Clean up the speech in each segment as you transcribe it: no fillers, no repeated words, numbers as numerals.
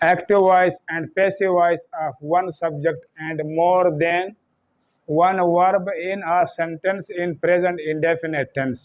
Active voice and passive voice of one subject and more than one verb in a sentence in present indefinite tense।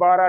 12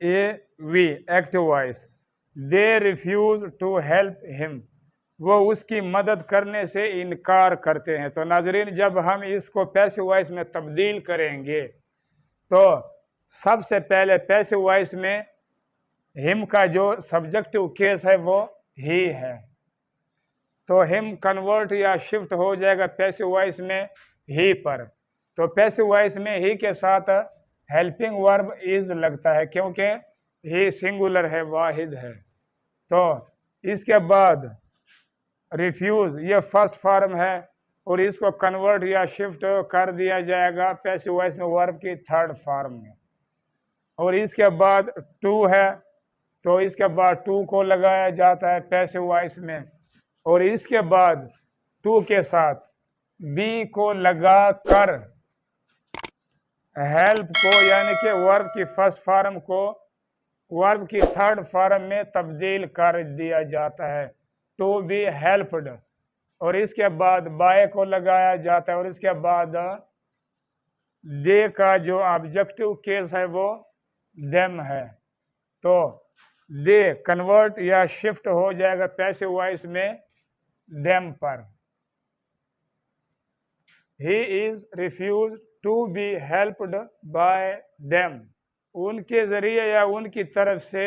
A V active voice they refuse to help ہم، وہ اس کی مدد کرنے سے انکار کرتے ہیں۔ تو ناظرین جب ہم اس کو پیسو وائس میں تبدیل کریں گے تو سب سے پہلے پیسو وائس میں ہم کا جو سبجیکٹو کیس ہے وہ ہی ہے، تو ہم کنورٹ یا شفٹ ہو جائے گا پیسو وائس میں ہی پر۔ تو پیسو وائس میں ہی کے ساتھ ہیلپنگ ورب از لگتا ہے کیونکہ ہی سنگولر ہے، واحد ہے۔ تو اس کے بعد ریفیوز یہ فرسٹ فارم ہے اور اس کو کنورٹ یا شفٹ کر دیا جائے گا پیسو وائس میں ورب کی تھرڈ فارم میں۔ اور اس کے بعد ٹو ہے تو اس کے بعد ٹو کو لگایا جاتا ہے پیسو وائس میں، اور اس کے بعد ٹو کے ساتھ بی کو لگا کر ہیلپ کو یعنی کہ ورب کی فرسٹ فارم کو ورب کی تھرڈ فارم میں تبدیل کر دیا جاتا ہے، ٹو بی ہیلپڈ، اور اس کے بعد بائی کو لگایا جاتا ہے، اور اس کے بعد دے کا جو آبجیکٹو کیس ہے وہ دیم ہے۔ تو دے کنورٹ یا شفٹ ہو جائے گا پیسو وائس میں دیم پر۔ He is refused to be helped by them, ان کے ذریعے یا ان کی طرف سے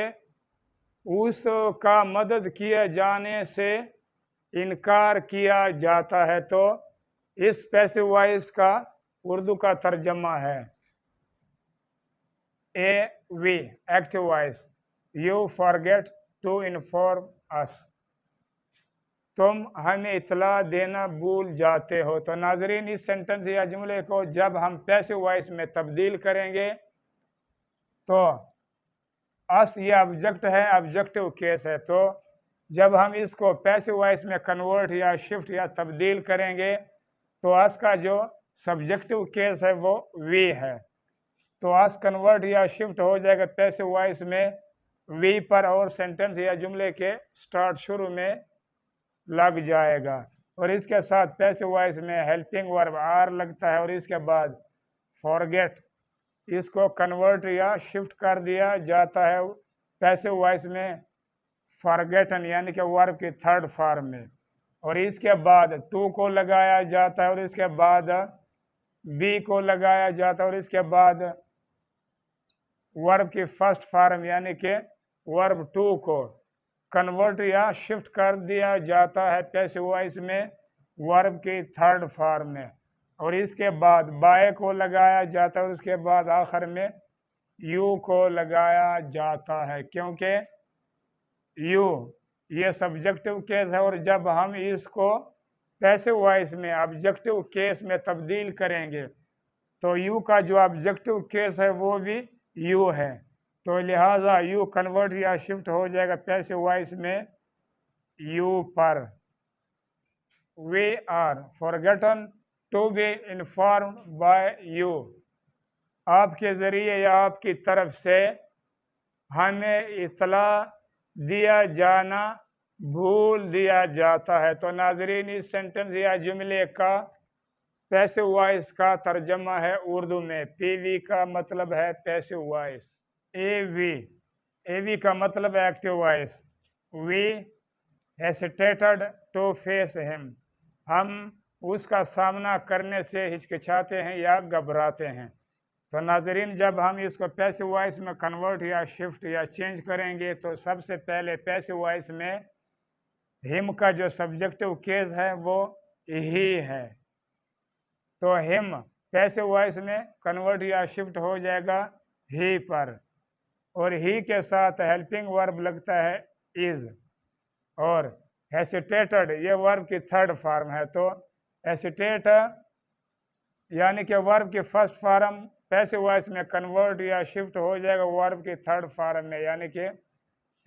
اس کا مدد کیے جانے سے انکار کیا جاتا ہے۔ تو اس پیسو وائس کا اردو کا ترجمہ ہے A V active voice you forget to inform us, تم ہمیں اطلاع دینا بھول جاتے ہو۔ تو ناظرین اس سینٹنس یا جملے کو جب ہم پیسو وائس میں تبدیل کریں گے تو اس یہ آبجیکٹ ہے، آبجیکٹو کیس ہے، تو جب ہم اس کو پیسو وائس میں کنورٹ یا شفٹ یا تبدیل کریں گے تو اس کا جو سبجیکٹو کیس ہے وہ وی ہے، تو اس کنورٹ یا شفٹ ہو جائے گا پیسو وائس میں وی پر، اور سینٹنس یا جملے کے سٹارٹ شروع میں لگ جائے گا، اور اس کے ساتھ پیسو وائس میں ہیلپنگ ورب آر لگتا ہے، اور اس کے بعد فارگیٹ اس کو کنورٹ یا شفٹ کر دیا جاتا ہے پیسو وائس میں فارگیٹن یعنی کہ ورب کی تھرڈ فارم میں، اور اس کے بعد ٹو کو لگایا جاتا ہے، اور اس کے بعد بی کو لگایا جاتا ہے، اور اس کے بعد ورب کی فرسٹ فارم یعنی کہ ورب ٹو کو کنورٹ یا شفٹ کر دیا جاتا ہے پیسو وائس میں ورب کی تھرڈ فارم میں، اور اس کے بعد بائی کو لگایا جاتا ہے، اور اس کے بعد آخر میں یو کو لگایا جاتا ہے کیونکہ یو یہ سبجیکٹو کیس ہے، اور جب ہم اس کو پیسو وائس میں آبجیکٹو کیس میں تبدیل کریں گے تو یو کا جو آبجیکٹو کیس ہے وہ بھی یو ہے، تو لہٰذا یو کنورٹ یا شفٹ ہو جائے گا پیسو وائس میں یو پر۔ We are forgotten to be informed by you, آپ کے ذریعے یا آپ کی طرف سے ہمیں اطلاع دیا جانا بھول دیا جاتا ہے۔ تو ناظرین اس سینٹنس یا جملے کا پیسو وائس کا ترجمہ ہے اردو میں، پی وی کا مطلب ہے پیسو وائس، اے وی کا مطلب ہے active voice, we hesitated to face him، ہم اس کا سامنا کرنے سے ہچکچاتے ہیں یا گھبراتے ہیں۔ تو ناظرین جب ہم اس کو پیسو وائس میں کنورٹ یا شفٹ یا چینج کریں گے تو سب سے پہلے پیسو وائس میں ہم کا جو سبجیکٹو کیس ہے وہ ہی ہے، تو ہم پیسو وائس میں کنورٹ یا شفٹ ہو جائے گا ہی پر، اور ہی کے ساتھ ہیلپنگ ورب لگتا ہے از، اور hesitated یہ ورب کی تھرڈ فارم ہے، تو hesitate یعنی کہ ورب کی فرسٹ فارم پیسو وائس میں کنورٹ یا شفٹ ہو جائے گا ورب کی تھرڈ فارم میں یعنی کہ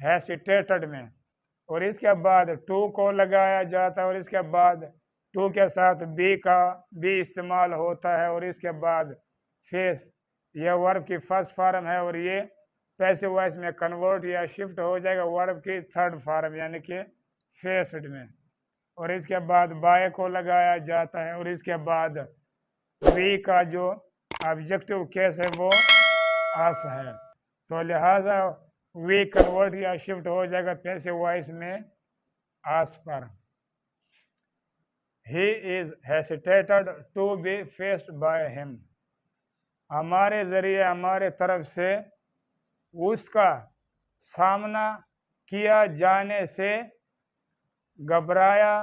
hesitated میں، اور اس کے بعد ٹو کو لگایا جاتا ہے، اور اس کے بعد ٹو کے ساتھ بی استعمال ہوتا ہے، اور اس کے بعد فیس یہ ورب کی فرسٹ فارم ہے، اور یہ پیسو وائس میں کنورٹ یا شفٹ ہو جائے گا ورب کی تھرڈ فارم یعنی کہ فیسڈ میں، اور اس کے بعد بائی کو لگایا جاتا ہے، اور اس کے بعد وی کا جو آبجیکٹو کیس ہے وہ اس ہے۔ تو لہٰذا وی کنورٹ یا شفٹ ہو جائے گا پیسو وائس میں آس پر. He is hesitated to be faced by him. ہمارے ذریعے ہمارے طرف سے اس کا سامنا کیا جانے سے گھبرایا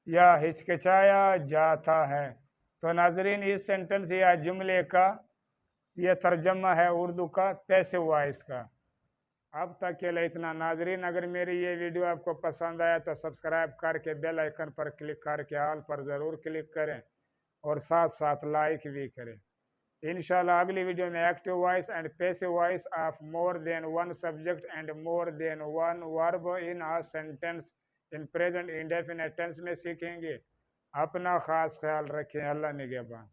یا ہچکچایا جاتا ہے. تو ناظرین اس سینٹنس یا جملے کا یہ ترجمہ ہے اردو کا پیسو وائس کا. اب تک کے لیے اتنا. ناظرین اگر میری یہ ویڈیو آپ کو پسند آیا تو سبسکرائب کر کے بیل آئیکن پر کلک کر کے آل پر ضرور کلک کریں اور ساتھ ساتھ لائک بھی کریں. انشاءاللہ اگلی ویڈیو میں active voice and passive voice of more than one subject and more than one verb in a sentence in present indefinite tense میں سیکھیں گے. اپنا خاص خیال رکھیں. اللہ نگہبان.